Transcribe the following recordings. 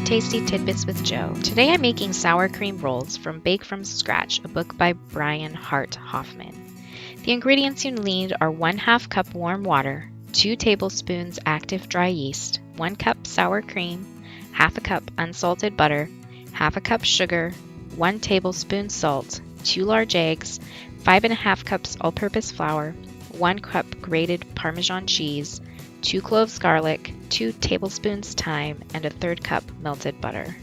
Tasty Tidbits with Joe. Today I'm making sour cream rolls from Bake From Scratch, a book by Brian Hart Hoffman. The ingredients you need are 1/2 cup warm water, 2 tablespoons active dry yeast, 1 cup sour cream, 1/2 cup unsalted butter, 1/2 cup sugar, 1 tablespoon salt, 2 large eggs, 5 1/2 cups all-purpose flour, 1 cup grated Parmesan cheese, 2 cloves garlic, 2 tablespoons thyme, and 1/3 cup melted butter.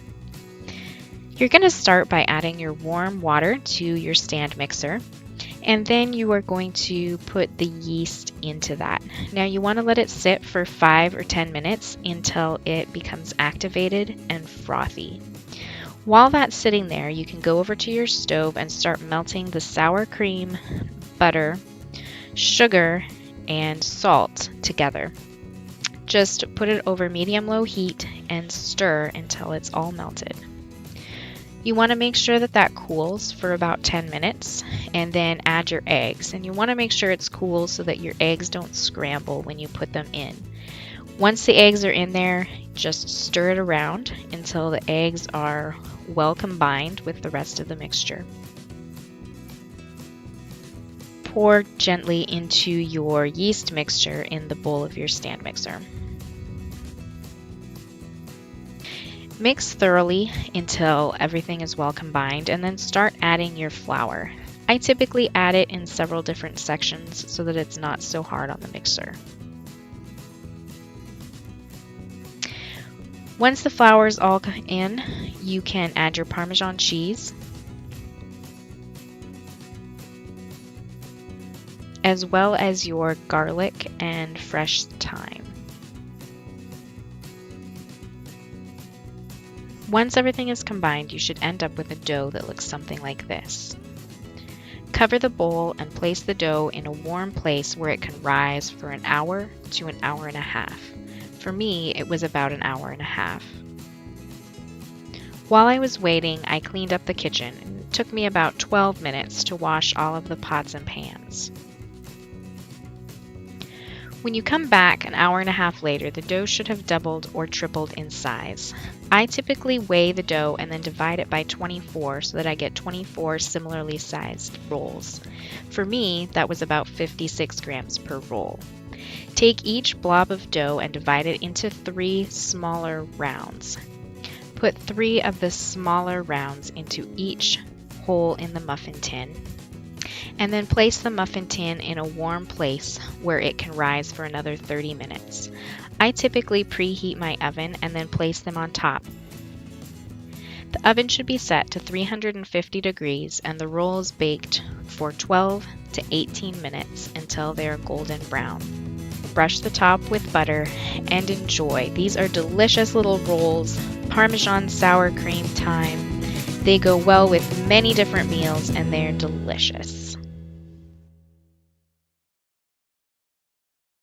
You're going to start by adding your warm water to your stand mixer, and then you are going to put the yeast into that. Now you want to let it sit for 5 or 10 minutes until it becomes activated and frothy. While that's sitting there, you can go over to your stove and start melting the sour cream, butter, sugar, and salt together. Just put it over medium-low heat and stir until it's all melted. You want to make sure that cools for about 10 minutes and then add your eggs. And you want to make sure it's cool so that your eggs don't scramble when you put them in. Once the eggs are in there, just stir it around until the eggs are well combined with the rest of the mixture. Pour gently into your yeast mixture in the bowl of your stand mixer. Mix thoroughly until everything is well combined, and then start adding your flour. I typically add it in several different sections so that it's not so hard on the mixer. Once the flour is all in, you can add your Parmesan cheese, as well as your garlic and fresh thyme. Once everything is combined, you should end up with a dough that looks something like this. Cover the bowl and place the dough in a warm place where it can rise for an hour to an hour and a half. For me, it was about an hour and a half. While I was waiting, I cleaned up the kitchen, and it took me about 12 minutes to wash all of the pots and pans. When you come back an hour and a half later, the dough should have doubled or tripled in size. I typically weigh the dough and then divide it by 24 so that I get 24 similarly sized rolls. For me, that was about 56 grams per roll. Take each blob of dough and divide it into 3 smaller rounds. Put 3 of the smaller rounds into each hole in the muffin tin, and then place the muffin tin in a warm place where it can rise for another 30 minutes. I typically preheat my oven and then place them on top. The oven should be set to 350 degrees and the rolls baked for 12 to 18 minutes until they are golden brown. Brush the top with butter and enjoy. These are delicious little rolls, Parmesan, sour cream, thyme. They go well with many different meals and they're delicious.